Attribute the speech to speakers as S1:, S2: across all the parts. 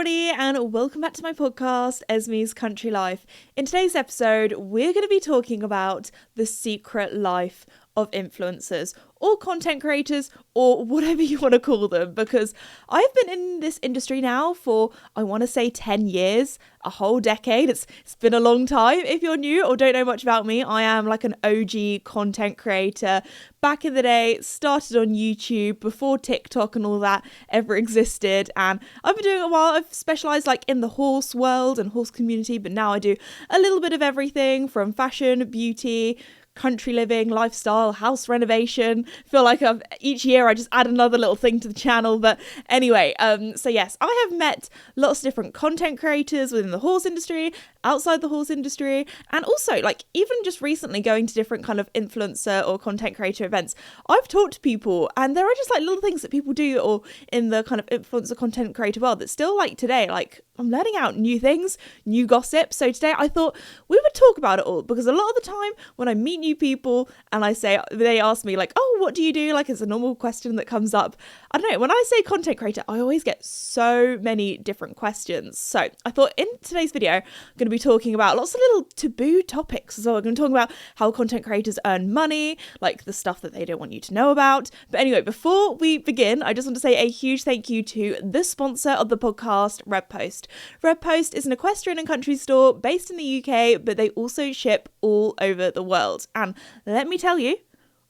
S1: everybody, and welcome back to my podcast, Esme's Country Life. In today's episode, we're going to be talking about the secret life of influencers or content creators or whatever you want to call them, because I've been in this industry now for, I want to say 10 years, a whole decade. It's been a long time. If you're new or don't know much about me, I am like an OG content creator. Back in the day, started on YouTube before TikTok and all that ever existed, and I've been doing it a while. I've specialised like in the horse world and horse community, but now I do a little bit of everything from fashion, beauty, country living, lifestyle, house renovation. Feel like each year I just add another little thing to the channel. But anyway, so yes, I have met lots of different content creators within the horse industry, outside the horse industry, and also like even just recently going to different kind of influencer or content creator events. I've talked to people and there are just like little things that people do or in the kind of influencer content creator world that still like today, like I'm learning out new things, new gossip. So today I thought we would talk about it all, because a lot of the time when I meet new people and they ask me like, oh, what do you do? Like it's a normal question that comes up. I don't know, when I say content creator, I always get so many different questions. So I thought in today's video, I'm going to be talking about lots of little taboo topics. So I'm going to talk about how content creators earn money, like the stuff that they don't want you to know about. But anyway, before we begin, I just want to say a huge thank you to the sponsor of the podcast, Redpost. Redpost is an equestrian and country store based in the UK, but they also ship all over the world. And let me tell you,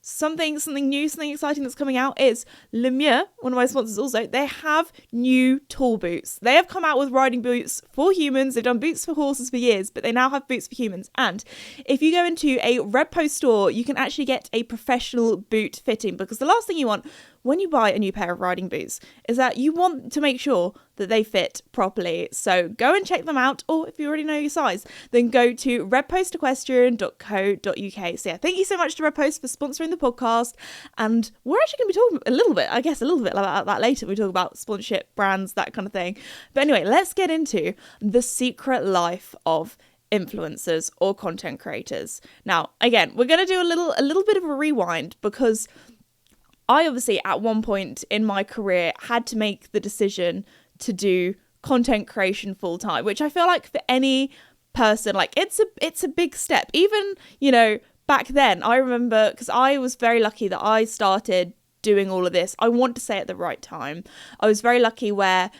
S1: something new, something exciting that's coming out is Lemieux, one of my sponsors also, they have new tall boots. They have come out with riding boots for humans. They've done boots for horses for years, but they now have boots for humans. And if you go into a Redpost store, you can actually get a professional boot fitting, because the last thing you want when you buy a new pair of riding boots is that you want to make sure that they fit properly. So go and check them out, or if you already know your size, then go to redpostequestrian.co.uk. So yeah, thank you so much to Redpost for sponsoring the podcast, and we're actually going to be talking a little bit about that later. We talk about sponsorship, brands, that kind of thing. But anyway, let's get into the secret life of influencers or content creators. Now, again, we're going to do a little bit of a rewind, because I obviously at one point in my career had to make the decision to do content creation full time, which I feel like for any person, like it's a big step. Even, back then, I remember, because I was very lucky that I started doing all of this, I want to say at the right time. I was very lucky where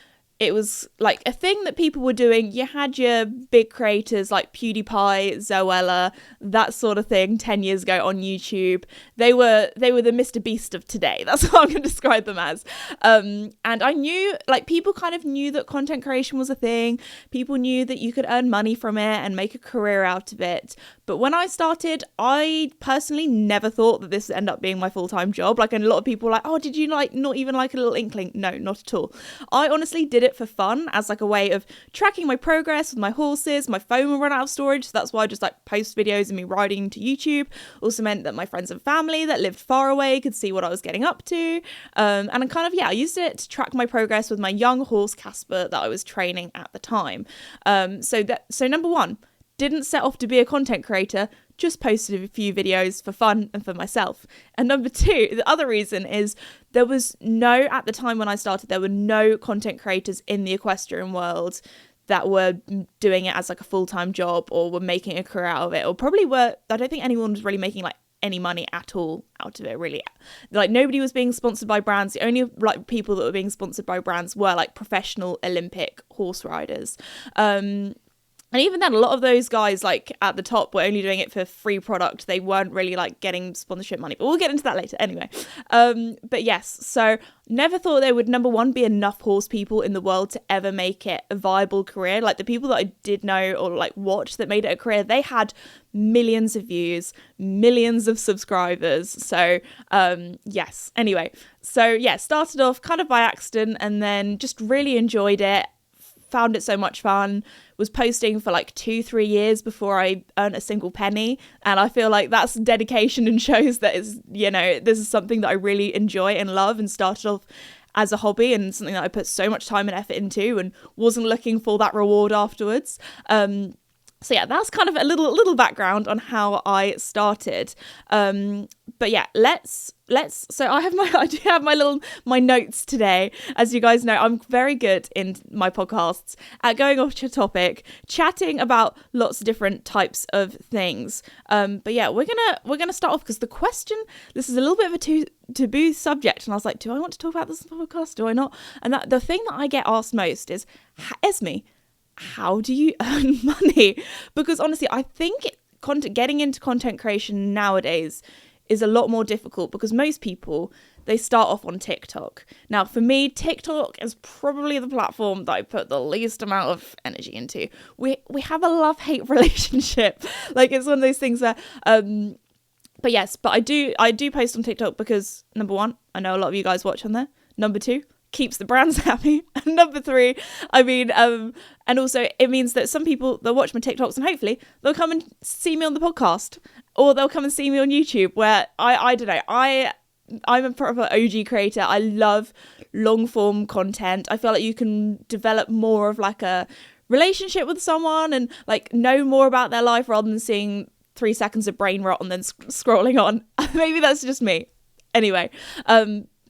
S1: it was like a thing that people were doing. You had your big creators like PewDiePie, Zoella, that sort of thing 10 years ago on YouTube. They were the Mr. Beast of today. That's what I'm going to describe them as. And I knew, like, people kind of knew that content creation was a thing. People knew that you could earn money from it and make a career out of it. But when I started, I personally never thought that this would end up being my full-time job. Like, and a lot of people were like, oh, did you like not even like a little inkling? No, not at all. I honestly did it for fun, as like a way of tracking my progress with my horses. My phone will run out of storage, so that's why I just like post videos of me riding to YouTube. Also meant that my friends and family that lived far away could see what I was getting up to. And I I used it to track my progress with my young horse Casper that I was training at the time. So number one, didn't set off to be a content creator, just posted a few videos for fun and for myself. And number two, the other reason is at the time when I started, there were no content creators in the equestrian world that were doing it as like a full-time job or were making a career out of it, or probably were. I don't think anyone was really making like any money at all out of it, really. Like nobody was being sponsored by brands. The only like people that were being sponsored by brands were like professional Olympic horse riders. And even then, a lot of those guys, like, at the top were only doing it for free product. They weren't really, like, getting sponsorship money. But we'll get into that later anyway. But yes, so never thought there would, number one, be enough horse people in the world to ever make it a viable career. Like, the people that I did know or, like, watch that made it a career, they had millions of views, millions of subscribers. So, yes. Anyway, so, yeah, started off kind of by accident and then just really enjoyed it. Found it so much fun, was posting for like 2-3 years before I earned a single penny, and I feel like that's dedication and shows that is, this is something that I really enjoy and love, and started off as a hobby and something that I put so much time and effort into and wasn't looking for that reward afterwards. So yeah, that's kind of a little background on how I started. But yeah, let's so I do have my notes today. As you guys know, I'm very good in my podcasts at going off to topic, chatting about lots of different types of things. But yeah, we're gonna start off because this is a little bit of a taboo subject, and I was like, do I want to talk about this on the podcast? Do I not? And the thing that I get asked most is, Esme, how do you earn money? Because honestly, I think getting into content creation nowadays is a lot more difficult because most people, they start off on TikTok. Now, for me, TikTok is probably the platform that I put the least amount of energy into. We have a love-hate relationship. Like, it's one of those things where but I do post on TikTok because, number one, I know a lot of you guys watch on there. Number two, keeps the brands happy. And number three, and also it means that some people, they'll watch my TikToks and hopefully they'll come and see me on the podcast, or they'll come and see me on YouTube, where I don't know, I'm a proper OG creator. I love long form content. I feel like you can develop more of like a relationship with someone and like know more about their life rather than seeing 3 seconds of brain rot and then scrolling on. Maybe that's just me. Anyway,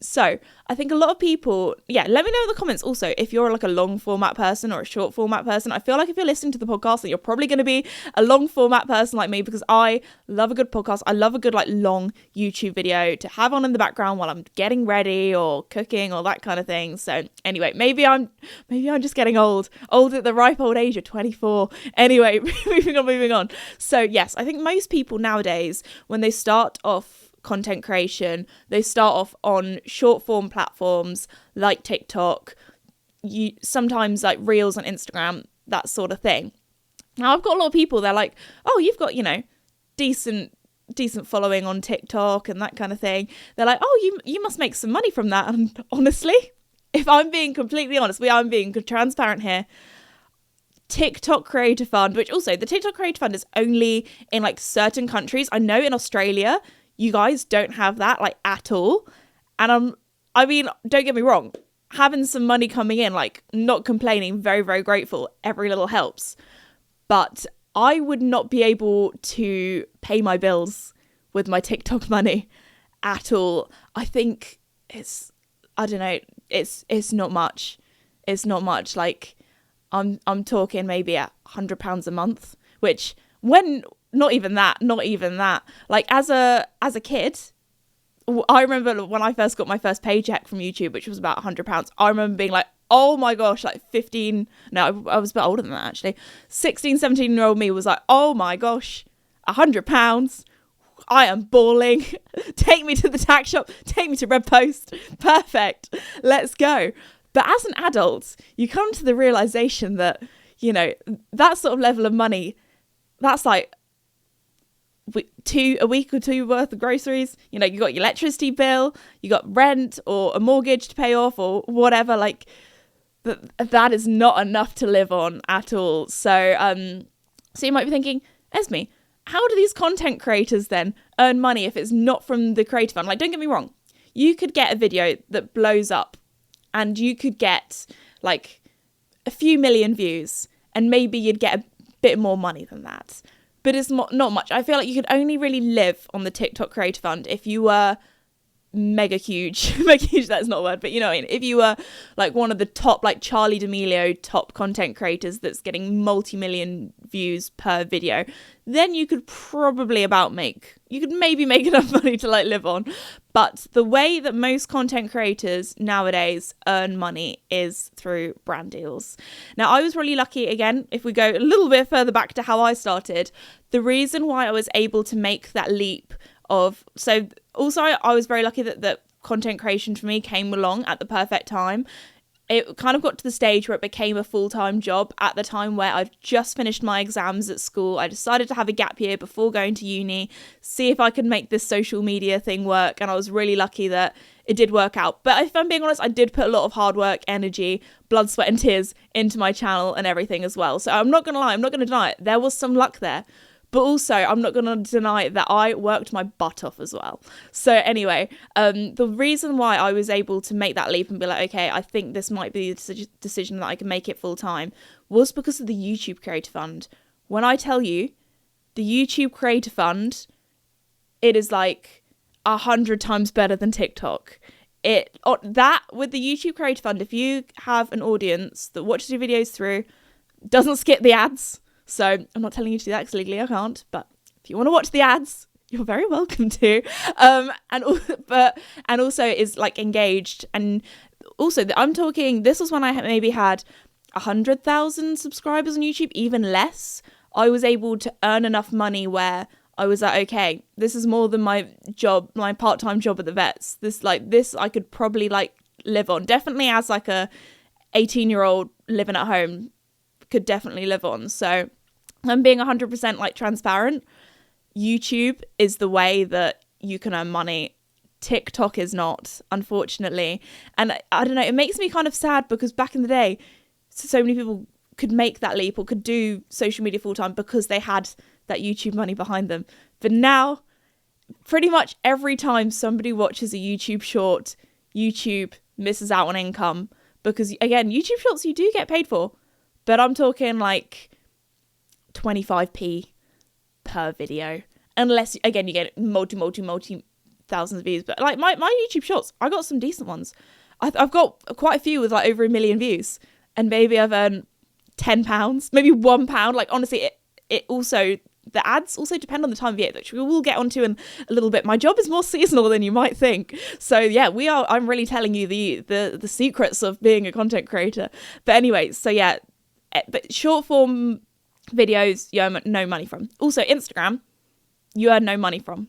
S1: so I think a lot of people, let me know in the comments also if you're like a long format person or a short format person. I feel like if you're listening to the podcast, then you're probably going to be a long format person like me, because I love a good podcast. I love a good like long YouTube video to have on in the background while I'm getting ready or cooking or that kind of thing. So anyway, maybe I'm just getting old at the ripe old age of 24. Anyway, moving on. So yes, I think most people nowadays, when they start off content creation, they start off on short form platforms like TikTok, sometimes like Reels on Instagram, that sort of thing. Now I've got a lot of people, they're like, oh, you've got, decent following on TikTok and that kind of thing. They're like, oh, you must make some money from that. And honestly, if I'm being completely honest, I'm being transparent here, TikTok Creator Fund, which also the TikTok Creator Fund is only in like certain countries. I know in Australia you guys don't have that like at all. And I mean, don't get me wrong, having some money coming in, like not complaining, very, very grateful. Every little helps. But I would not be able to pay my bills with my TikTok money at all. I think it's not much. It's not much. Like I'm talking maybe £100 a month, which when not even that. Like as a kid, I remember when I first got my first paycheck from YouTube, which was about £100. I remember being like, oh my gosh, like 15. No, I was a bit older than that actually. 16, 17-year-old me was like, oh my gosh, £100. I am balling. Take me to the tax shop. Take me to Red Post. Perfect. Let's go. But as an adult, you come to the realization that, that sort of level of money, that's like a week or two worth of groceries. You got your electricity bill, you got rent or a mortgage to pay off or whatever. Like that is not enough to live on at all. So you might be thinking, Esme, how do these content creators then earn money if it's not from the Creator Fund? Like, don't get me wrong, you could get a video that blows up and you could get like a few million views and maybe you'd get a bit more money than that. But it's not much. I feel like you could only really live on the TikTok Creator Fund if you were mega huge. Mega huge, that's not a word, but you know what I mean. If you were like one of the top, like Charlie D'Amelio top content creators that's getting multi-million views per video, then you could probably maybe make enough money to like live on. But the way that most content creators nowadays earn money is through brand deals. Now, I was really lucky, again, if we go a little bit further back to how I started, the reason why I was able to make that leap I was very lucky that content creation for me came along at the perfect time. It kind of got to the stage where it became a full-time job at the time where I've just finished my exams at school. I decided to have a gap year before going to uni, see if I could make this social media thing work, and I was really lucky that it did work out. But if I'm being honest, I did put a lot of hard work, energy, blood, sweat and tears into my channel and everything as well. So I'm not going to lie, I'm not going to deny it. There was some luck there. But also, I'm not going to deny that I worked my butt off as well. So anyway, the reason why I was able to make that leap and be like, okay, I think this might be the decision that I can make it full time was because of the YouTube Creator Fund, when I tell you the YouTube Creator Fund, it is like 100 times better than TikTok. That with the YouTube Creator Fund, if you have an audience that watches your videos through, doesn't skip the ads. So I'm not telling you to do that because legally I can't, but if you want to watch the ads, you're very welcome to. And also is like engaged. And also I'm talking, this was when I maybe had 100,000 subscribers on YouTube, even less. I was able to earn enough money where I was like, okay, this is more than my job, my part-time job at the vets. This I could probably like live on. Definitely as like a 18-year-old living at home could definitely live on. So I'm being 100% like transparent. YouTube is the way that you can earn money. TikTok is not, unfortunately. And I don't know, it makes me kind of sad because back in the day, so many people could make that leap or could do social media full-time because they had that YouTube money behind them. But now, pretty much every time somebody watches a YouTube short, YouTube misses out on income because, again, YouTube shorts you do get paid for, but I'm talking like 25p per video. Unless, again, you get multi thousands of views. But like my YouTube shorts, I got some decent ones. I've got quite a few with like over 1 million views, and maybe I've earned £10, maybe £1. Like honestly, it also, the ads also depend on the time of year, which we will get onto in a little bit. My job is more seasonal than you might think. So yeah, I'm really telling you the secrets of being a content creator. But anyway, so yeah, but short form videos you earn no money from. Also Instagram, you earn no money from.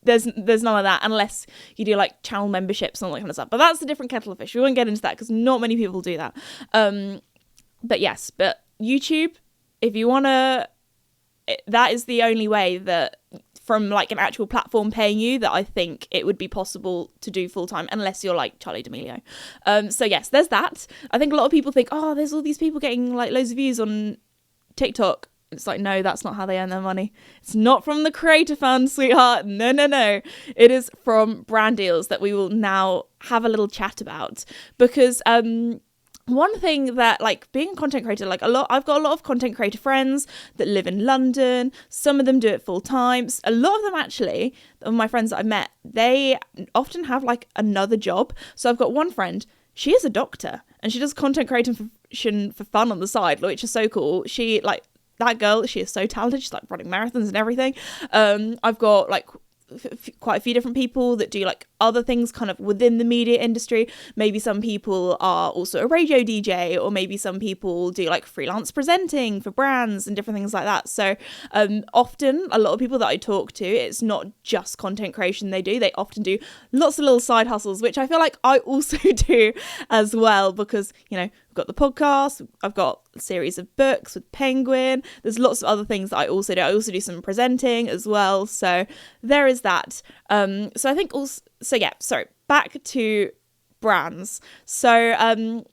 S1: There's none of that unless you do like channel memberships and all that kind of stuff. But that's a different kettle of fish. We won't get into that because not many people do that. But yes, but YouTube, if you want to, that is the only way that from like an actual platform paying you that I think it would be possible to do full time unless you're like Charlie D'Amelio. So yes, there's that. I think a lot of people think, oh, there's all these people getting like loads of views on TikTok. It's like, no, that's not how they earn their money. It's not from the Creator Fund, sweetheart. No. It is from brand deals that we will now have a little chat about. Because one thing that, like, being a content creator, like I've got a lot of content creator friends that live in London. Some of them do it full time. A lot of them, actually, of my friends that I've met, they often have like another job. So I've got one friend, she is a doctor and she does content creation for fun on the side, which is so cool. She like, that girl, she is so talented. She's like running marathons and everything. I've got like quite a few different people that do like other things kind of within the media industry. Maybe some people are also a radio DJ, or maybe some people do like freelance presenting for brands and different things like that. So often a lot of people that I talk to, it's not just content creation they do. They often do lots of little side hustles, which I feel like I also do as well, because, you know, I've got the podcast, I've got a series of books with Penguin. There's lots of other things that I also do. I also do some presenting as well. So there is that. So I think also, back to brands. So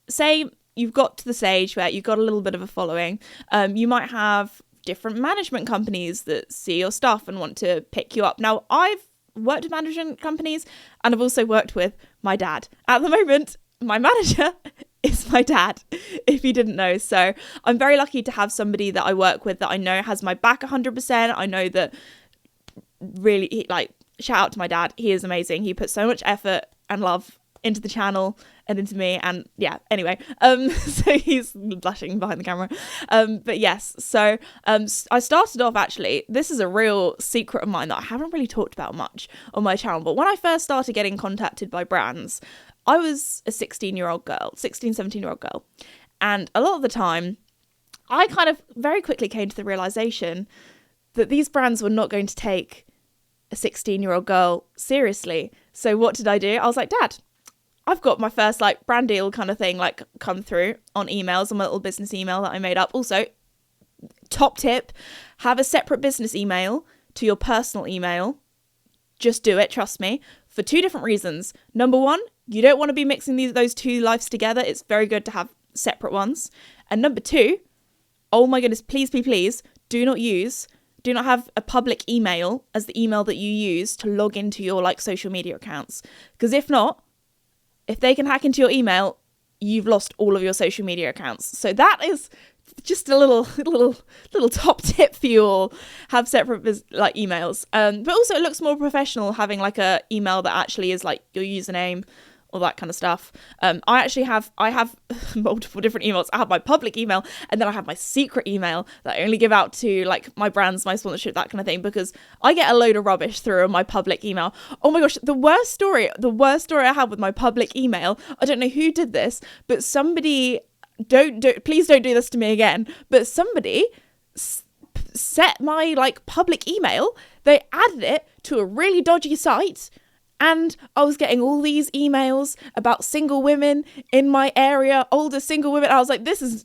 S1: say you've got to the stage where you've got a little bit of a following. You might have different management companies that see your stuff and want to pick you up. Now, I've worked with management companies and I've also worked with my dad. At the moment, my manager is my dad, if you didn't know. So I'm very lucky to have somebody that I work with that I know has my back 100%. I know that really, like, shout out to my dad. He is amazing. He puts so much effort and love into the channel and into me. And yeah, anyway, so he's blushing behind the camera. But yes, so I started off, actually, this is a real secret of mine that I haven't really talked about much on my channel. But when I first started getting contacted by brands, I was a 17-year-old girl. And a lot of the time, I kind of very quickly came to the realization that these brands were not going to take a 16-year-old girl seriously. So what did I do? I was like, Dad, I've got my first like brand deal kind of thing like come through on emails, on my little business email that I made up. Also, top tip, have a separate business email to your personal email. Just do it, trust me, for two different reasons. Number one, you don't want to be mixing those two lives together. It's very good to have separate ones. And number two, oh my goodness, please, do not have a public email as the email that you use to log into your like social media accounts. Because if not, if they can hack into your email, you've lost all of your social media accounts. So that is just a little top tip for you all: have separate like emails. But also it looks more professional having like a email that actually is like your username, all that kind of stuff. I have multiple different emails. I have my public email, and then I have my secret email that I only give out to like my brands, my sponsorship, that kind of thing, because I get a load of rubbish through my public email. Oh my gosh, the worst story I had with my public email, I don't know who did this, but somebody, please don't do this to me again, but somebody set my like public email, they added it to a really dodgy site, and I was getting all these emails about single women in my area, older single women. I was like, this is,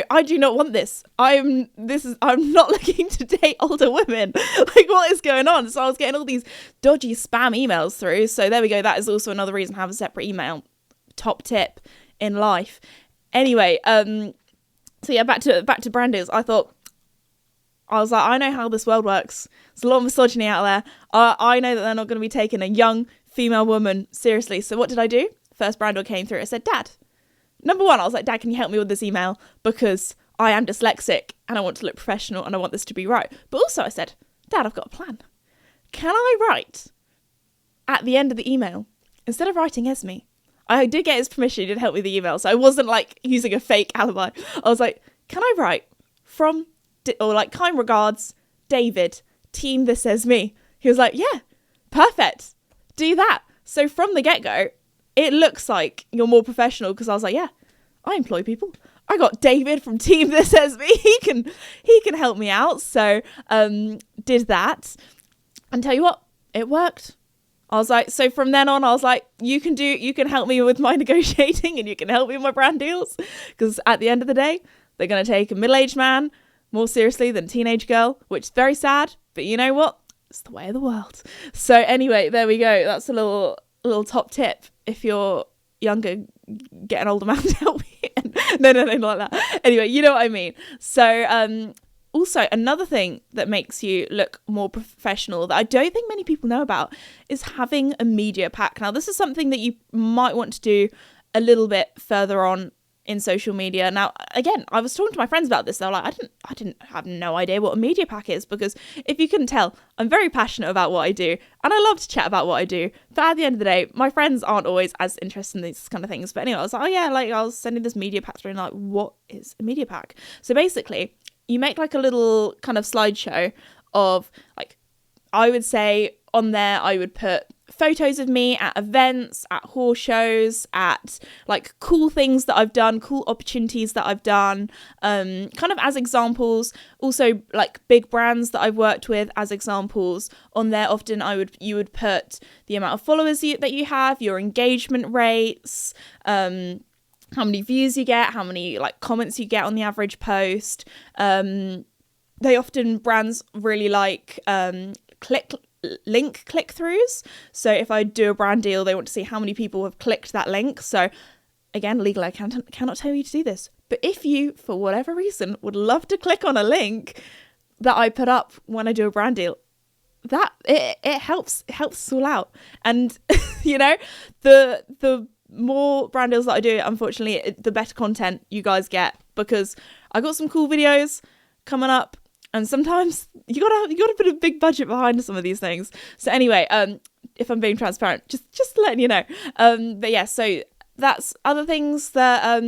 S1: I do not want this. I'm not looking to date older women. Like, what is going on? So I was getting all these dodgy spam emails through. So there we go. That is also another reason to have a separate email. Top tip in life. Anyway, so yeah, back to brand deals. I was like, I know how this world works. There's a lot of misogyny out there. I know that they're not going to be taking a young female woman seriously. So what did I do? First brand deal came through. I said, Dad, number one, I was like, Dad, can you help me with this email? Because I am dyslexic and I want to look professional and I want this to be right. But also I said, Dad, I've got a plan. Can I write at the end of the email, instead of writing Esme, I did get his permission. He did help me with the email. So I wasn't like using a fake alibi. I was like, can I write from, or like, kind regards, David, team This Says Me? He was like, yeah, perfect. Do that. So from the get-go, it looks like you're more professional, because I was like, yeah, I employ people. I got David from team This Says Me. He can help me out. So did that. And tell you what, it worked. I was like, so from then on, I was like, you can help me with my negotiating and you can help me with my brand deals. Because at the end of the day, they're going to take a middle-aged man more seriously than a teenage girl, which is very sad. But you know what? It's the way of the world. So anyway, there we go. That's a little top tip. If you're younger, get an older man to help you. No, not like that. Anyway, you know what I mean. So also, another thing that makes you look more professional that I don't think many people know about is having a media pack. Now, this is something that you might want to do a little bit further on in social media. Now, again, I was talking to my friends about this. They were like, I didn't have no idea what a media pack is, because if you couldn't tell, I'm very passionate about what I do and I love to chat about what I do. But at the end of the day, my friends aren't always as interested in these kind of things. But anyway, I was like, oh yeah, like I was sending this media pack through and like, what is a media pack? So basically, you make like a little kind of slideshow of, like, I would say on there, I would put photos of me at events, at horse shows, at like cool things that I've done, cool opportunities that I've done, kind of as examples. Also like big brands that I've worked with as examples. On there, often you would put the amount of followers that you have, your engagement rates, how many views you get, how many like comments you get on the average post. Brands really like link click-throughs. So if I do a brand deal, they want to see how many people have clicked that link. So again, legally, I cannot tell you to do this. But if you, for whatever reason, would love to click on a link that I put up when I do a brand deal, that it helps us all out. And the more brand deals that I do, unfortunately, the better content you guys get, because I got some cool videos coming up, and sometimes you gotta put a big budget behind some of these things. So anyway, if I'm being transparent, just letting you know. But yeah, so that's other things that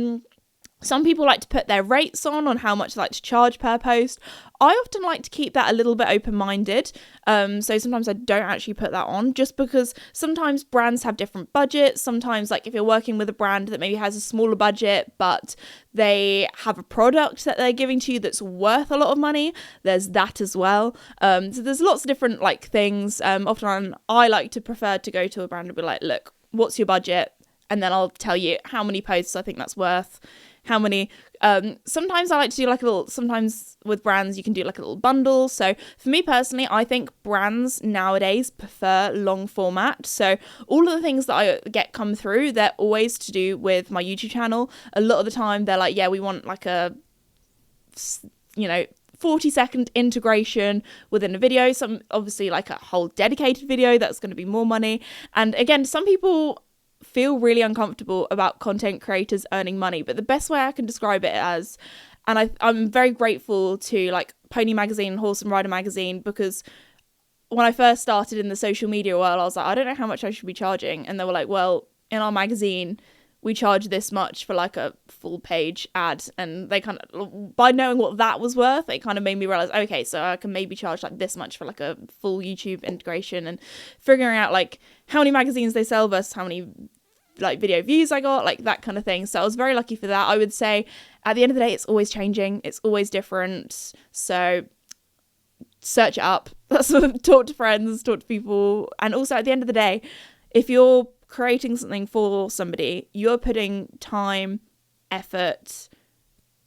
S1: some people like to put their rates on how much they like to charge per post. I often like to keep that a little bit open-minded. So sometimes I don't actually put that on, just because sometimes brands have different budgets. Sometimes, like if you're working with a brand that maybe has a smaller budget, but they have a product that they're giving to you that's worth a lot of money, there's that as well. So there's lots of different like things. Often I like to prefer to go to a brand and be like, look, what's your budget? And then I'll tell you how many posts I think that's worth. How many, sometimes I like to do like sometimes with brands, you can do like a little bundle. So for me personally, I think brands nowadays prefer long format. So all of the things that I get come through, they're always to do with my YouTube channel. A lot of the time they're like, yeah, we want like a, 40-second integration within a video. Some obviously like a whole dedicated video, that's going to be more money. And again, some people feel really uncomfortable about content creators earning money, but the best way I can describe it as And I'm very grateful to like Pony Magazine and Horse and Rider Magazine, because when I first started in the social media world, I was like, I don't know how much I should be charging. And they were like, well, in our magazine, we charge this much for like a full page ad. And they kind of, by knowing what that was worth, it kind of made me realize, okay, so I can maybe charge like this much for like a full YouTube integration, and figuring out like how many magazines they sell versus how many like video views I got, like that kind of thing. So I was very lucky for that. I would say at the end of the day, it's always changing. It's always different. So search it up. That's what, talk to friends, talk to people. And also at the end of the day, if you're creating something for somebody, you're putting time, effort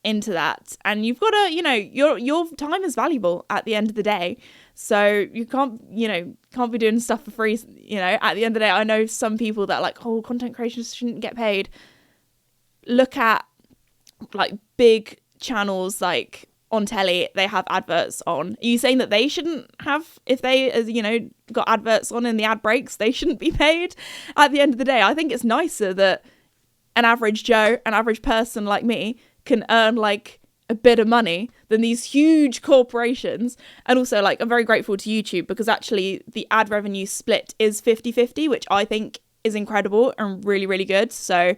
S1: into that, and you've got to, you know, your time is valuable at the end of the day. So you can't be doing stuff for free. You know, at the end of the day, I know some people that are like, oh, content creators shouldn't get paid. Look at like big channels like on telly, they have adverts on. Are you saying that they shouldn't have, if they, you know, got adverts on in the ad breaks, they shouldn't be paid? At the end of the day, I think it's nicer that an average Joe, an average person like me, can earn like a bit of money than these huge corporations. And also, like, I'm very grateful to YouTube, because actually the ad revenue split is 50-50, which I think is incredible and really, really good. So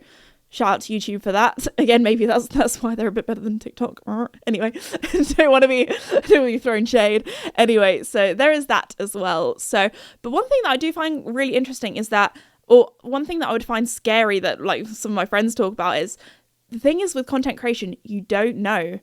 S1: shout out to YouTube for that. Again, maybe that's why they're a bit better than TikTok. Anyway, don't want to be throwing shade. Anyway, so there is that as well. So, but one thing that I do find really interesting is that, or one thing that I would find scary that like some of my friends talk about, is the thing is with content creation, you don't know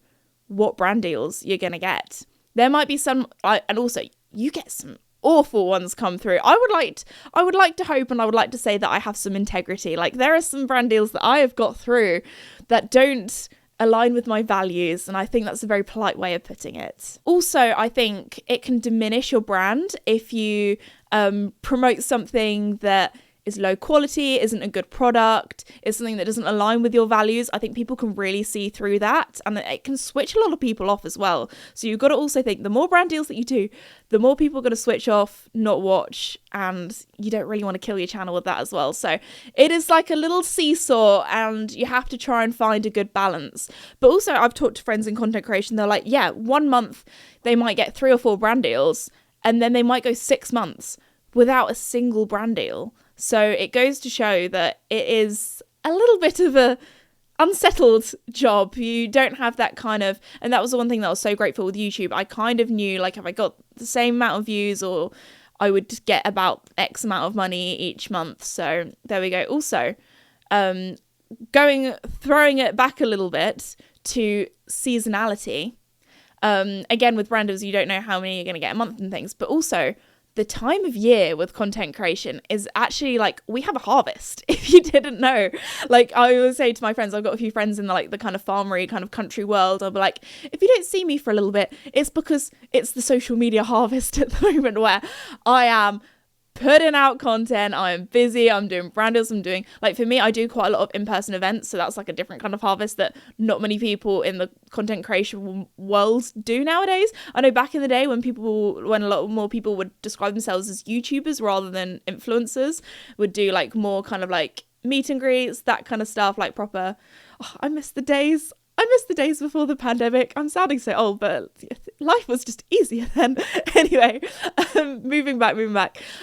S1: what brand deals you're going to get. There might be some, and also you get some awful ones come through. I would like to hope, and I would like to say that I have some integrity. Like, there are some brand deals that I have got through that don't align with my values, and I think that's a very polite way of putting it. Also, I think it can diminish your brand if you promote something that is low quality, isn't a good product, is something that doesn't align with your values. I think people can really see through that, and it can switch a lot of people off as well. So you've got to also think, the more brand deals that you do, the more people are going to switch off, not watch, and you don't really want to kill your channel with that as well. So it is like a little seesaw, and you have to try and find a good balance. But also, I've talked to friends in content creation, they're like, yeah, 1 month they might get 3 or 4 brand deals, and then they might go 6 months without a single brand deal. So it goes to show that it is a little bit of a unsettled job. You don't have that kind of, and that was the one thing that I was so grateful with YouTube. I kind of knew, like, if I got the same amount of views, or I would get about X amount of money each month. So there we go. Also, throwing it back a little bit to seasonality. Again, with brand deals, you don't know how many you're going to get a month and things, but also the time of year with content creation is actually like, we have a harvest. If you didn't know, like, I always say to my friends, I've got a few friends in the kind of farmery, kind of country world. I'll be like, if you don't see me for a little bit, it's because it's the social media harvest at the moment, where I am putting out content, I'm busy, I'm doing brand deals, I'm doing, like, for me, I do quite a lot of in-person events, so that's like a different kind of harvest that not many people in the content creation world do nowadays. I know back in the day when a lot more people would describe themselves as YouTubers rather than influencers, would do like more kind of like meet and greets, that kind of stuff, like proper, I miss the days before the pandemic. I'm sounding so old, but life was just easier then. Anyway, moving back.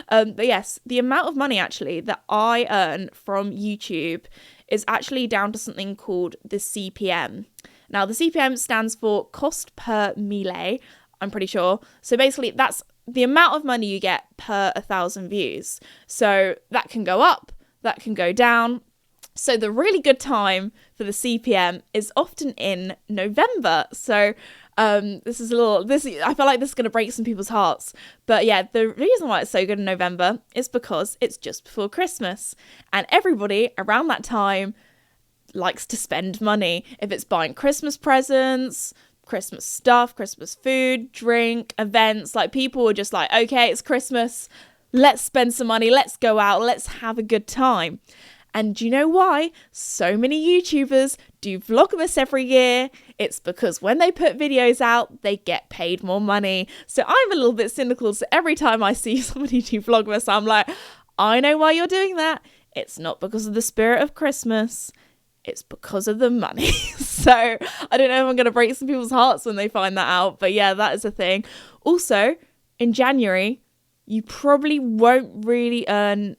S1: But yes, the amount of money actually that I earn from YouTube is actually down to something called the CPM. Now, the CPM stands for cost per mille, I'm pretty sure. So basically, that's the amount of money you get per 1,000 views. So that can go up, that can go down. So the really good time for the CPM is often in November. So I feel like this is going to break some people's hearts. But yeah, the reason why it's so good in November is because it's just before Christmas. And everybody around that time likes to spend money. If it's buying Christmas presents, Christmas stuff, Christmas food, drink, events, like, people are just like, okay, it's Christmas, let's spend some money, let's go out, let's have a good time. And do you know why so many YouTubers do Vlogmas every year? It's because when they put videos out, they get paid more money. So I'm a little bit cynical. So every time I see somebody do Vlogmas, I'm like, I know why you're doing that. It's not because of the spirit of Christmas. It's because of the money. So I don't know if I'm going to break some people's hearts when they find that out. But yeah, that is a thing. Also, in January, you probably won't really earn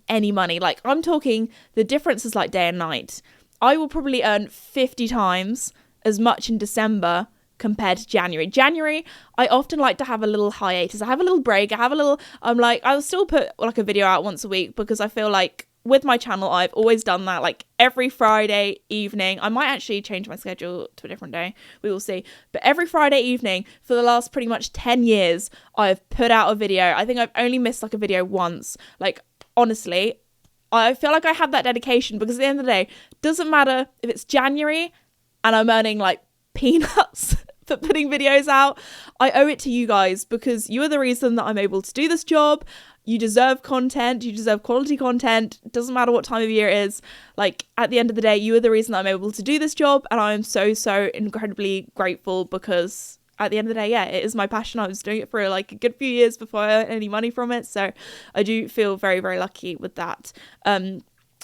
S1: any money. Like, I'm talking, the difference is like day and night. I will probably earn 50 times as much in December compared to January. January, I often like to have a little hiatus. I have a little break. I'll still put like a video out once a week, because I feel like with my channel, I've always done that, like every Friday evening. I might actually change my schedule to a different day. We will see. But every Friday evening for the last pretty much 10 years, I've put out a video. I think I've only missed like a video once. Like, honestly, I feel like I have that dedication, because at the end of the day, it doesn't matter if it's January and I'm earning like peanuts for putting videos out. I owe it to you guys, because you are the reason that I'm able to do this job. You deserve content. You deserve quality content. It doesn't matter what time of year it is. Like, at the end of the day, you are the reason that I'm able to do this job. And I'm so, so incredibly grateful, because at the end of the day, yeah, it is my passion. I was doing it for like a good few years before I earned any money from it. So I do feel very, very lucky with that.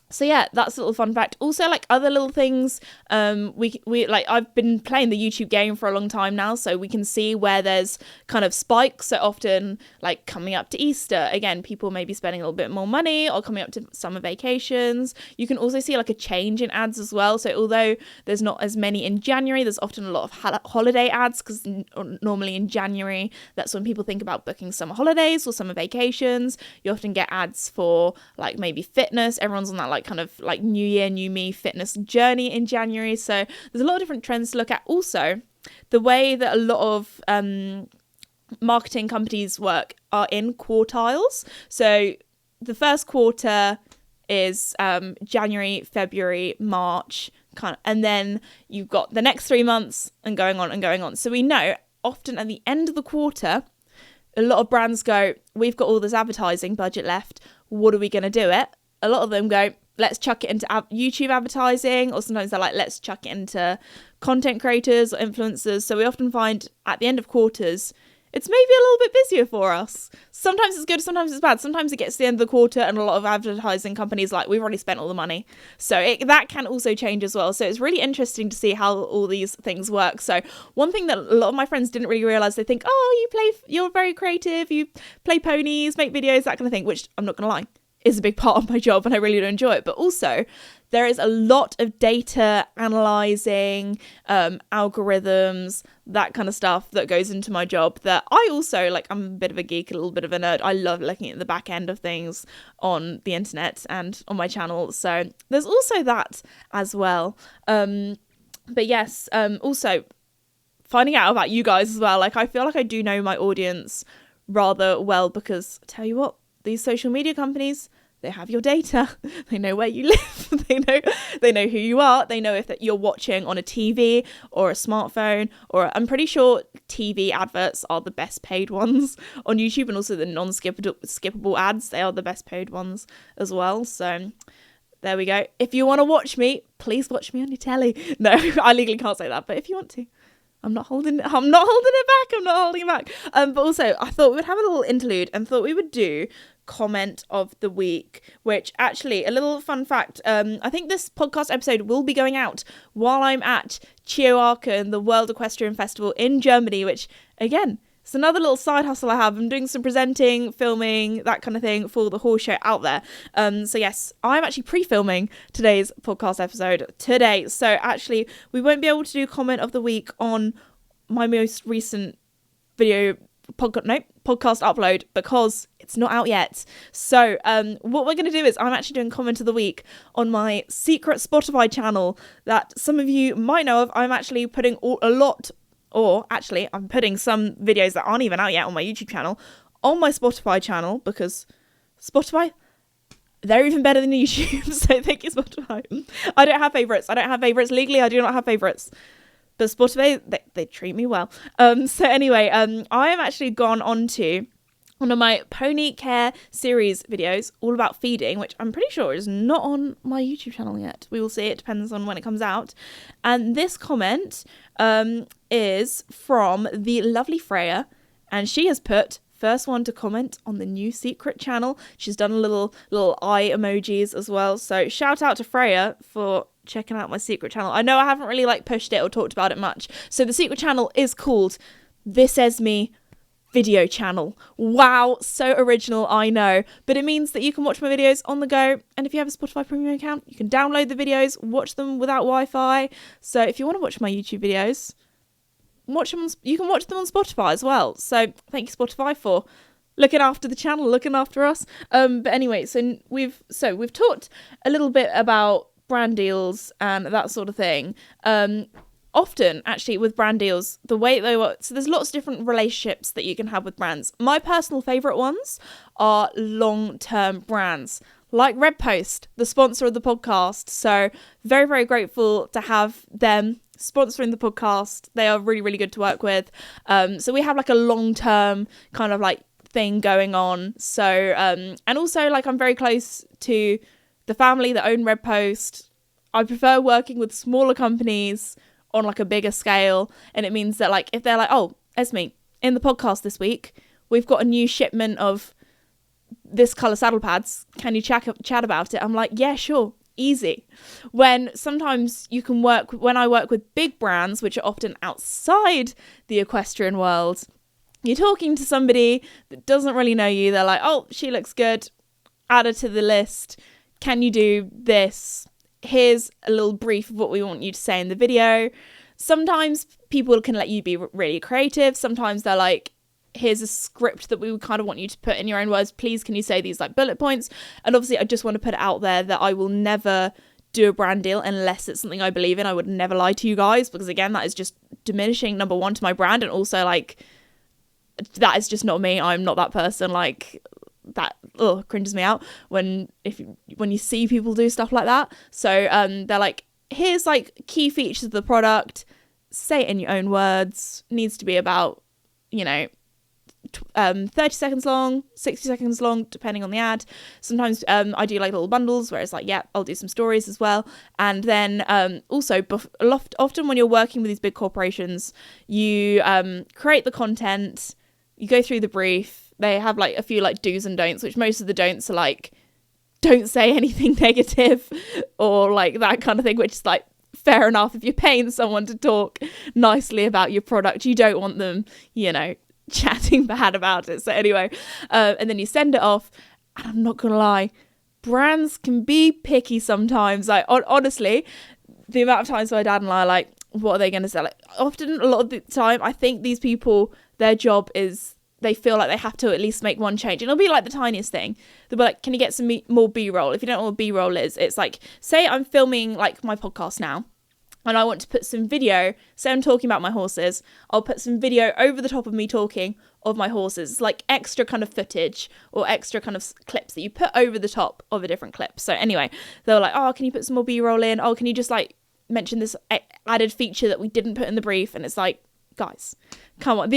S1: So yeah, that's a little fun fact. Also, like other little things, we like, I've been playing the YouTube game for a long time now, so we can see where there's kind of spikes. So often, like coming up to Easter, again, people may be spending a little bit more money, or coming up to summer vacations. You can also see like a change in ads as well. So although there's not as many in January, there's often a lot of holiday ads, because normally in January, that's when people think about booking summer holidays or summer vacations. You often get ads for like maybe fitness. Everyone's on that like kind of like new year, new me fitness journey in January. So there's a lot of different trends to look at. Also, the way that a lot of marketing companies work are in quartiles. So the first quarter is January, February, March, and then you've got the next 3 months and going on and going on. So we know often at the end of the quarter, a lot of brands go, we've got all this advertising budget left. What are we going to do it? A lot of them go, let's chuck it into YouTube advertising, or sometimes they're like, let's chuck it into content creators or influencers. So we often find at the end of quarters, it's maybe a little bit busier for us. Sometimes it's good, sometimes it's bad. Sometimes it gets to the end of the quarter and a lot of advertising companies like, we've already spent all the money. So that can also change as well. So it's really interesting to see how all these things work. So one thing that a lot of my friends didn't really realize, they think, oh, you're very creative, you play ponies, make videos, that kind of thing, which I'm not gonna lie, is a big part of my job, and I really do enjoy it. But also, there is a lot of data analyzing, algorithms, that kind of stuff that goes into my job that I also, like, I'm a bit of a geek, a little bit of a nerd. I love looking at the back end of things on the internet and on my channel. So there's also that as well. But yes, also finding out about you guys as well. Like, I feel like I do know my audience rather well, because I tell you what, these social media companies, they have your data. They know where you live. They know who you are. They know if that you're watching on a TV or a smartphone, or I'm pretty sure TV adverts are the best paid ones on YouTube, and also the non-skippable ads, they are the best paid ones as well. So there we go. If you want to watch me, please watch me on your telly. No, I legally can't say that, but if you want to, I'm not holding it back. But also, I thought we would have a little interlude and thought we would do comment of the week, which actually, a little fun fact, I think this podcast episode will be going out while I'm at Aachen, the World Equestrian Festival in Germany, which, again, it's another little side hustle I have. I'm doing some presenting, filming, that kind of thing for the horse show out there. So yes, I'm actually pre-filming today's podcast episode today. So actually, we won't be able to do comment of the week on my most recent podcast upload, because it's not out yet. So what we're going to do is I'm actually doing comment of the week on my secret Spotify channel that some of you might know of. I'm actually putting I'm putting some videos that aren't even out yet on my YouTube channel on my Spotify channel, because Spotify, they're even better than YouTube. So thank you, Spotify. I don't have favorites. Legally, I do not have favorites. But Spotify, they treat me well. So anyway, I have actually gone on to one of my pony care series videos all about feeding, which I'm pretty sure is not on my YouTube channel yet. We will see. It depends on when it comes out. And this comment is from the lovely Freya, and she has put, first one to comment on the new secret channel. She's done little eye emojis as well. So shout out to Freya for checking out my secret channel. I know I haven't really like pushed it or talked about it much. So the secret channel is called This Esme Video Channel. Wow, so original, I know. But it means that you can watch my videos on the go. And if you have a Spotify premium account, you can download the videos, watch them without Wi-Fi. So if you want to watch my YouTube videos, you can watch them on Spotify as well. So thank you, Spotify, for looking after the channel, looking after us. But anyway, so we've talked a little bit about brand deals and that sort of thing. Often, actually, with brand deals, the way they work, so there's lots of different relationships that you can have with brands. My personal favourite ones are long-term brands, like Redpost, the sponsor of the podcast. So very, very grateful to have them sponsoring the podcast. They are really, really good to work with. So we have like a long-term kind of like thing going on. So and also like I'm very close to the family that own Redpost. I prefer working with smaller companies on like a bigger scale, and it means that like if they're like, oh, Esme, in the podcast this week we've got a new shipment of this colour saddle pads, can you chat about it? I'm like, yeah, sure, easy. When sometimes you can work, when I work with big brands which are often outside the equestrian world, you're talking to somebody that doesn't really know you. They're like, oh, she looks good, add her to the list, can you do this? Here's a little brief of what we want you to say in the video. Sometimes people can let you be really creative. Sometimes they're like, here's a script that we would kind of want you to put in your own words. Please, can you say these like bullet points? And obviously I just want to put it out there that I will never do a brand deal unless it's something I believe in. I would never lie to you guys, because again, that is just diminishing, number one, to my brand, and also like that is just not me. I'm not that person. Like that cringes me out when you see people do stuff like that. So they're like, here's like key features of the product, say it in your own words. Needs to be about 30 seconds long, 60 seconds long, depending on the ad. Sometimes I do like little bundles where it's like, yeah, I'll do some stories as well. And then also often when you're working with these big corporations, you create the content, you go through the brief. They have like a few like do's and don'ts, which most of the don'ts are like, don't say anything negative or like that kind of thing, which is like fair enough. If you're paying someone to talk nicely about your product, you don't want them, chatting bad about it. So anyway, and then you send it off, and I'm not gonna lie, brands can be picky sometimes. Like honestly, the amount of times my dad and I are like, what are they gonna sell? Like often, a lot of the time, I think these people, their job is, they feel like they have to at least make one change, and it'll be like the tiniest thing. They'll be like, can you get some more B-roll? If you don't know what B-roll is, it's like, say I'm filming like my podcast now, and I want to put some video, say I'm talking about my horses, I'll put some video over the top of me talking of my horses. It's like extra kind of footage or extra kind of clips that you put over the top of a different clip. So anyway, they're like, oh, can you put some more B-roll in? Oh, can you just like mention this added feature that we didn't put in the brief? And it's like, guys, come on.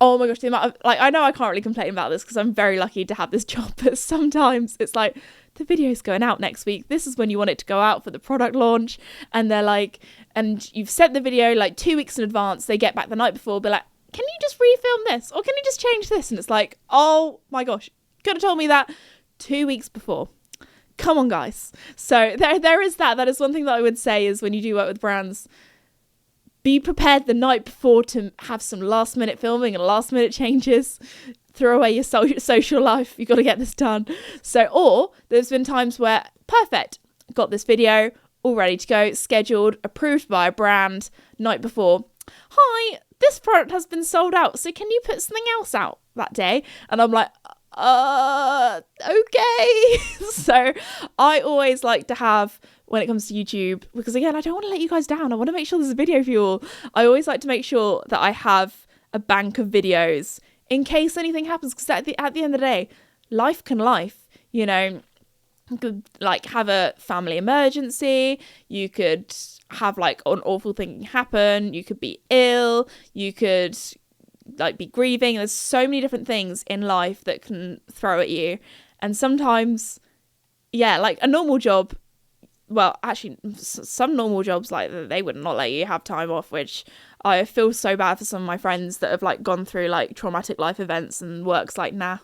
S1: Oh my gosh, the amount of, like, I know I can't really complain about this because I'm very lucky to have this job, but sometimes it's like, the video's going out next week. This is when you want it to go out for the product launch. And they're like, and you've sent the video like 2 weeks in advance. They get back the night before, be like, can you just refilm this? Or can you just change this? And it's like, oh my gosh, could have told me that 2 weeks before. Come on, guys. So there is that. That is one thing that I would say is when you do work with brands, be prepared the night before to have some last minute filming and last minute changes. Throw away your social life. You've got to get this done. So, or there's been times where, perfect, got this video all ready to go, scheduled, approved by a brand night before. Hi, this product has been sold out. So can you put something else out that day? And I'm like, okay. So I always like to have, when it comes to YouTube, because again, I don't want to let you guys down. I want to make sure there's a video for you all. I always like to make sure that I have a bank of videos in case anything happens, because at the end of the day, life can life, you could like have a family emergency, you could have like an awful thing happen, you could be ill, you could like be grieving. There's so many different things in life that can throw at you, and sometimes, yeah, like a normal job, well, actually, some normal jobs, like, they would not let you have time off, which I feel so bad for some of my friends that have, like, gone through, like, traumatic life events, and work's like, nah,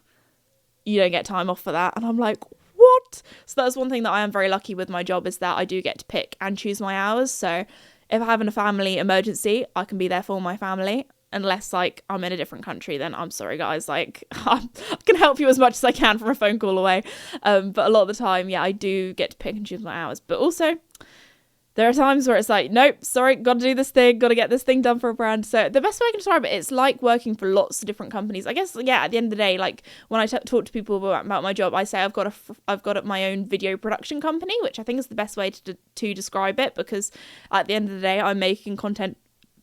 S1: you don't get time off for that. And I'm like, what what? So that's one thing that I am very lucky with my job, is that I do get to pick and choose my hours. So if I'm having a family emergency, I can be there for my family. Unless like I'm in a different country, then I'm sorry guys, like I can help you as much as I can from a phone call away. But a lot of the time, yeah, I do get to pick and choose my hours. But also there are times where it's like, nope, sorry, got to do this thing, got to get this thing done for a brand. So the best way I can describe it, it's like working for lots of different companies. I guess, yeah, at the end of the day, like when I talk to people about my job, I say I've got my own video production company, which I think is the best way to describe it, because at the end of the day, I'm making content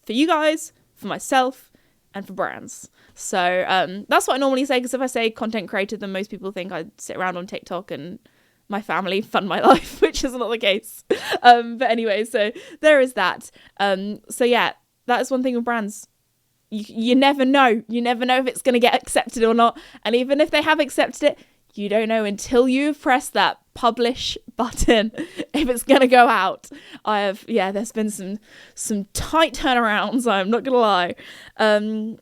S1: for you guys, for myself, and for brands. So that's what I normally say, because if I say content creator, then most people think I sit around on TikTok and my family fund my life, which is not the case. But anyway, so there is that. So yeah, that is one thing with brands. You never know. You never know if it's going to get accepted or not. And even if they have accepted it, you don't know until you've pressed that publish button if it's going to go out. There's been some tight turnarounds, I'm not going to lie.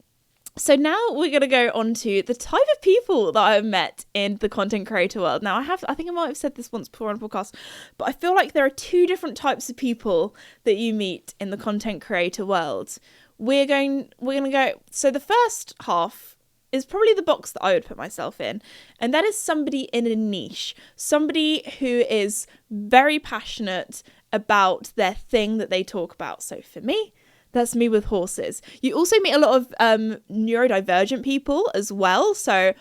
S1: So now we're going to go on to the type of people that I've met in the content creator world. Now I think I might have said this once before on a podcast, but I feel like there are two different types of people that you meet in the content creator world. We're going to go, so the first half is probably the box that I would put myself in. And that is somebody in a niche, somebody who is very passionate about their thing that they talk about. So for me, that's me with horses. You also meet a lot of neurodivergent people as well. So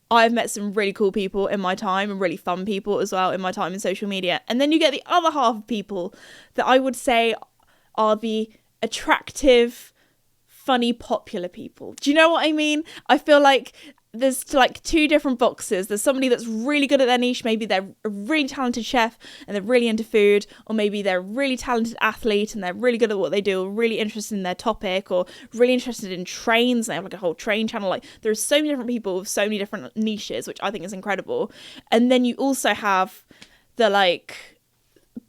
S1: I've met some really cool people in my time, and really fun people as well in my time in social media. And then you get the other half of people that I would say are the attractive, funny, popular people. Do you know what I mean? I feel like there's like two different boxes. There's somebody that's really good at their niche. Maybe they're a really talented chef and they're really into food, or maybe they're a really talented athlete and they're really good at what they do, or really interested in their topic, or really interested in trains. They have like a whole train channel. Like there's so many different people with so many different niches, which I think is incredible. And then you also have the like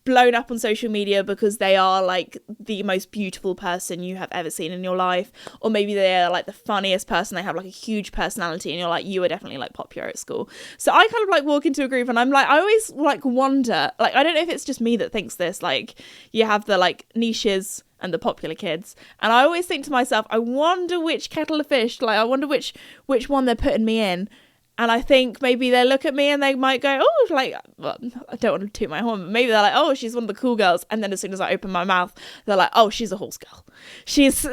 S1: blown up on social media because they are like the most beautiful person you have ever seen in your life, or maybe they are like the funniest person, they have like a huge personality, and you're like, you were definitely like popular at school. So I kind of like walk into a group and I'm like, I always like wonder, like I don't know if it's just me that thinks this, like you have the like niches and the popular kids, and I always think to myself, I wonder which kettle of fish, like I wonder which one they're putting me in. And I think maybe they look at me and they might go, oh, like, well, I don't want to toot my horn, but maybe they're like, oh, she's one of the cool girls. And then as soon as I open my mouth, they're like, oh, she's a horse girl. She's too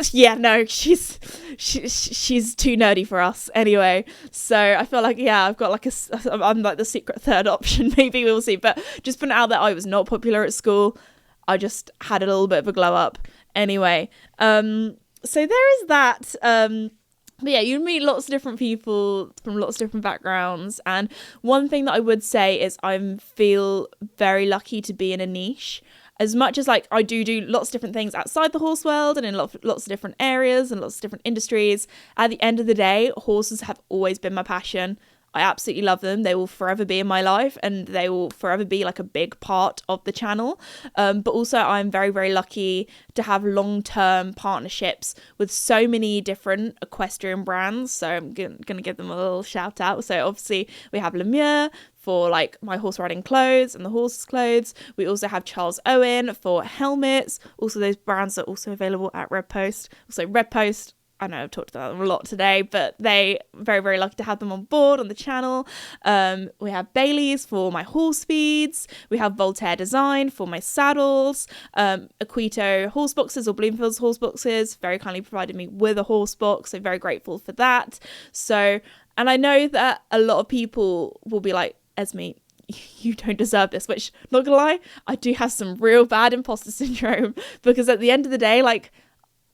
S1: nerdy for us anyway. So I feel like, yeah, I've got like I'm like the secret third option. Maybe we'll see. But just putting it out there, I was not popular at school. I just had a little bit of a glow up anyway. So there is that. But yeah, you meet lots of different people from lots of different backgrounds. And one thing that I would say is I feel very lucky to be in a niche. As much as like I do lots of different things outside the horse world and in lots of different areas and lots of different industries, at the end of the day, horses have always been my passion. I absolutely love them. They will forever be in my life, and they will forever be like a big part of the channel. But also I'm very, very lucky to have long-term partnerships with so many different equestrian brands. So I'm going to give them a little shout out. So obviously we have Lemire for like my horse riding clothes and the horse's clothes. We also have Charles Owen for helmets. Also those brands are also available at Red Post. Also Red Post, I know I've talked about them a lot today, but they very, very lucky to have them on board on the channel. We have Bailey's for my horse feeds. We have Voltaire Design for my saddles. Aquito horse boxes, or Bloomfield's horse boxes, very kindly provided me with a horse box. So very grateful for that. So, and I know that a lot of people will be like, Esme, you don't deserve this, which, not gonna lie, I do have some real bad imposter syndrome, because at the end of the day, like,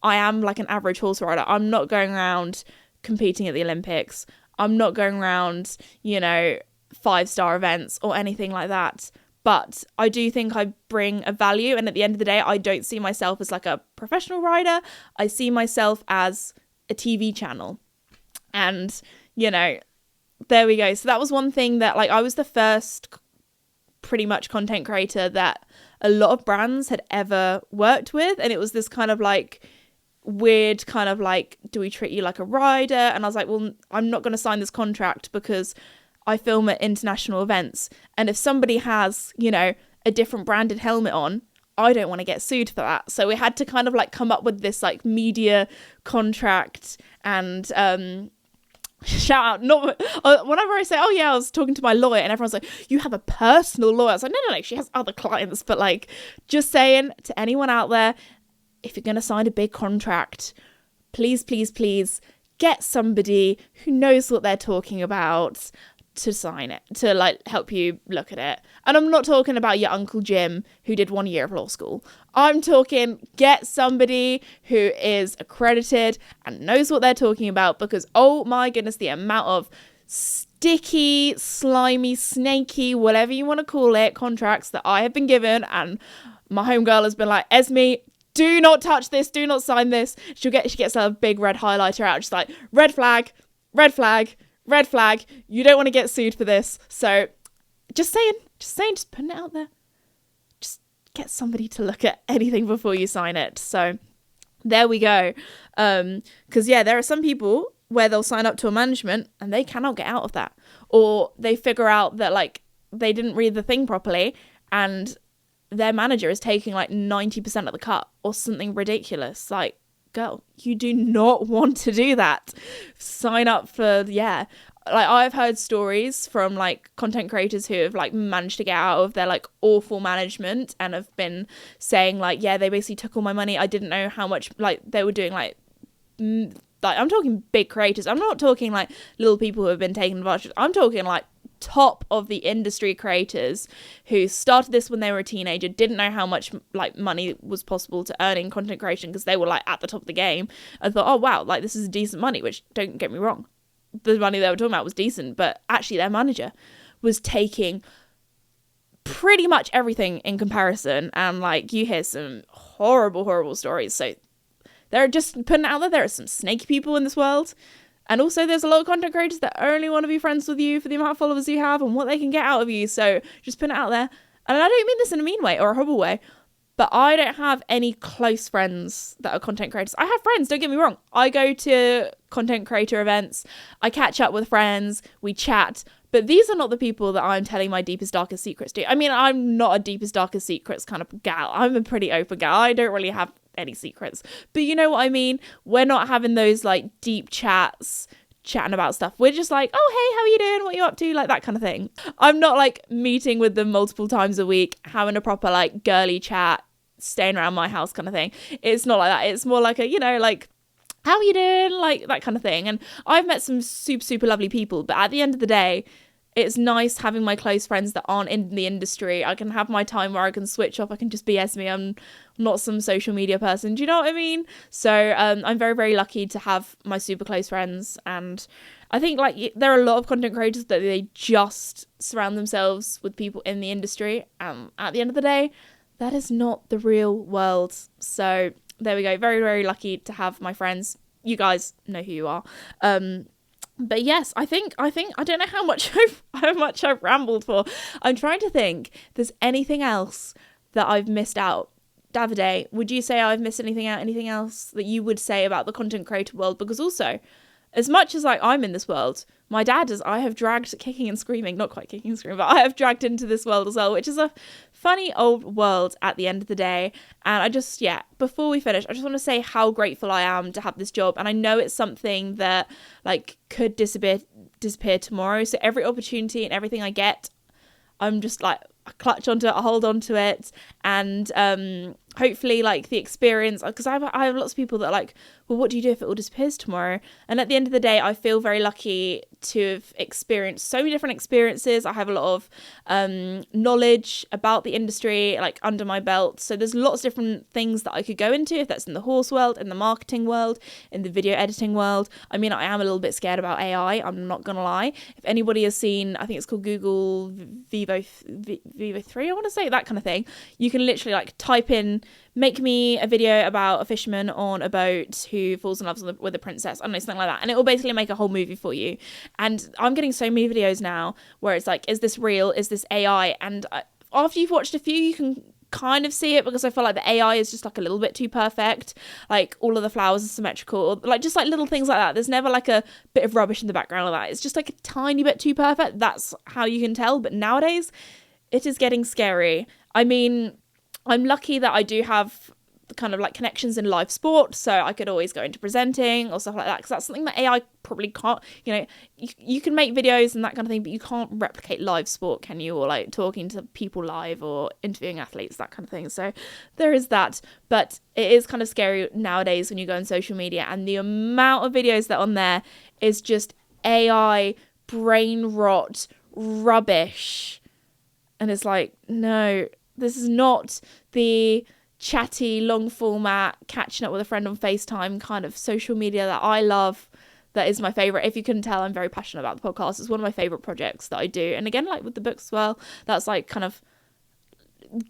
S1: I am like an average horse rider. I'm not going around competing at the Olympics. I'm not going around, 5-star events or anything like that. But I do think I bring a value. And at the end of the day, I don't see myself as like a professional rider. I see myself as a TV channel. And, there we go. So that was one thing that like I was the first pretty much content creator that a lot of brands had ever worked with. And it was this kind of like weird kind of like, do we treat you like a rider? And I was like, well, I'm not going to sign this contract because I film at international events, and if somebody has, you know, a different branded helmet on, I don't want to get sued for that. So we had to kind of like come up with this like media contract and shout out, not whenever I say, oh yeah, I was talking to my lawyer, and everyone's like, you have a personal lawyer. I was like, no, she has other clients. But like, just saying to anyone out there, if you're going to sign a big contract, please get somebody who knows what they're talking about to sign it, to like help you look at it. And I'm not talking about your Uncle Jim who did 1 year of law school. I'm talking get somebody who is accredited and knows what they're talking about, because oh my goodness, the amount of sticky, slimy, snaky, whatever you want to call it, contracts that I have been given, and my homegirl has been like, Esme, do not touch this, do not sign this. She gets a big red highlighter out, just like red flag, red flag, red flag, you don't want to get sued for this. So just saying, just putting it out there. Just get somebody to look at anything before you sign it. So there we go. Because yeah, there are some people where they'll sign up to a management and they cannot get out of that. Or they figure out that like they didn't read the thing properly and their manager is taking like 90% of the cut or something ridiculous. Like, girl, you do not want to do that. Sign up for, yeah. Like, I've heard stories from like content creators who have like managed to get out of their like awful management and have been saying like, yeah, they basically took all my money. I didn't know how much like they were doing like I'm talking big creators. I'm not talking like little people who have been taken advantage of. I'm talking like top of the industry creators who started this when they were a teenager, didn't know how much like money was possible to earn in content creation because they were like at the top of the game, and thought, oh wow, like this is decent money, which don't get me wrong, the money they were talking about was decent, but actually their manager was taking pretty much everything in comparison, and like you hear some horrible stories. So they're just putting it out there are some snaky people in this world. And also there's a lot of content creators that only want to be friends with you for the amount of followers you have and what they can get out of you. So just put it out there. And I don't mean this in a mean way or a horrible way, but I don't have any close friends that are content creators. I have friends, don't get me wrong. I go to content creator events. I catch up with friends. We chat. But these are not the people that I'm telling my deepest, darkest secrets to. I mean, I'm not a deepest, darkest secrets kind of gal. I'm a pretty open gal. I don't really have any secrets. But you know what I mean? We're not having those like deep chats, chatting about stuff. We're just like, oh, hey, how are you doing? What are you up to? Like that kind of thing. I'm not like meeting with them multiple times a week, having a proper like girly chat, staying around my house kind of thing. It's not like that. It's more like a, you know, like, how are you doing? Like that kind of thing. And I've met some super lovely people, but at the end of the day, it's nice having my close friends that aren't in the industry. I can have my time where I can switch off. I can just be Esme. I'm not some social media person. Do you know what I mean? So I'm very lucky to have my super close friends. And I think like there are a lot of content creators that they just surround themselves with people in the industry. At the end of the day, that is not the real world. So there we go. Very lucky to have my friends. You guys know who you are. But yes, I think I don't know how much I've rambled for. I'm trying to think if there's anything else that I've missed out. Davide, would you say I've missed anything out? Anything else that you would say about the content creator world? Because also, as much as like I'm in this world, my dad is, I have dragged kicking and screaming, not quite kicking and screaming, but I have dragged into this world as well, which is a funny old world at the end of the day. And I just, yeah, before we finish, I just want to say how grateful I am to have this job. And I know it's something that like could disappear tomorrow. So every opportunity and everything I get, I'm just like, I clutch onto it, I hold on to it, and hopefully like the experience, because I have lots of people that are like, well, what do you do if it all disappears tomorrow? And at the end of the day, I feel very lucky to have experienced so many different experiences. I have a lot of knowledge about the industry like under my belt, so there's lots of different things that I could go into, if that's in the horse world, in the marketing world, in the video editing world. I mean, I am a little bit scared about AI, I'm not gonna lie. If anybody has seen, I think it's called Google Vivo 3, I want to say, that kind of thing, you can literally like type in, make me a video about a fisherman on a boat who falls in love with a princess, I don't know, something like that, and it will basically make a whole movie for you. And I'm getting so many videos now where it's like, is this real, is this AI? And after you've watched a few, you can kind of see it because I feel like the AI is just like a little bit too perfect. Like all of the flowers are symmetrical, or like just like little things like that. There's never like a bit of rubbish in the background of that. It's just like a tiny bit too perfect. That's how you can tell. But nowadays it is getting scary. I mean, I'm lucky that I do have kind of like connections in live sport, so I could always go into presenting or stuff like that, because that's something that AI probably can't. You know, you can make videos and that kind of thing, but you can't replicate live sport, can you? Or like talking to people live or interviewing athletes, that kind of thing. So there is that, but it is kind of scary nowadays when you go on social media and the amount of videos that are on there is just AI brain rot rubbish, and it's like, no, this is not the chatty, long format, catching up with a friend on FaceTime kind of social media that I love. That is my favourite. If you couldn't tell, I'm very passionate about the podcast. It's one of my favourite projects that I do. And again, like with the books as well, that's like kind of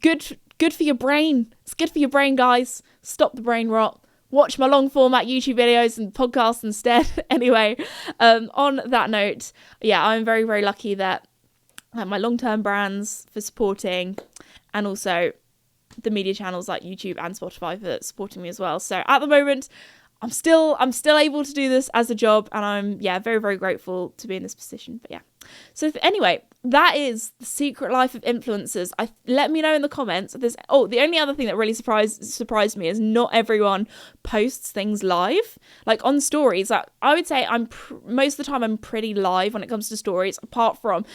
S1: good for your brain. It's good for your brain, guys. Stop the brain rot. Watch my long format YouTube videos and podcasts instead. Anyway, on that note, yeah, I'm very, very lucky that I have my long-term brands for supporting, and also the media channels like YouTube and Spotify for supporting me as well. So at the moment, I'm still able to do this as a job, and I'm very, very grateful to be in this position. But yeah. So anyway, that is the secret life of influencers. Let me know in the comments if there's. Oh, the only other thing that really surprised me is not everyone posts things live, like on stories. Like I would say most of the time I'm pretty live when it comes to stories, apart from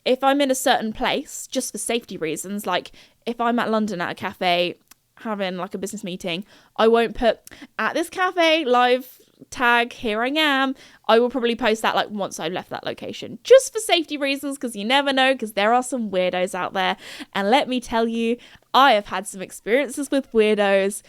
S1: if I'm in a certain place just for safety reasons. Like if I'm at London at a cafe having like a business meeting, I won't put at this cafe live tag, here I am. I will probably post that like once I've left that location, just for safety reasons, because you never know, because there are some weirdos out there. And let me tell you, I have had some experiences with weirdos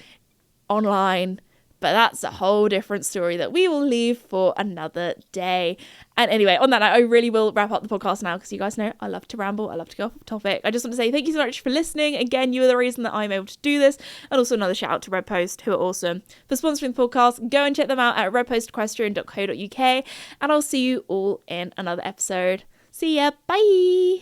S1: online, but that's a whole different story that we will leave for another day. And anyway, on that note, I really will wrap up the podcast now, because you guys know I love to ramble. I love to go off topic. I just want to say thank you so much for listening. Again, you are the reason that I'm able to do this. And also another shout out to Red Post, who are awesome, for sponsoring the podcast. Go and check them out at redpostequestrian.co.uk. And I'll see you all in another episode. See ya. Bye.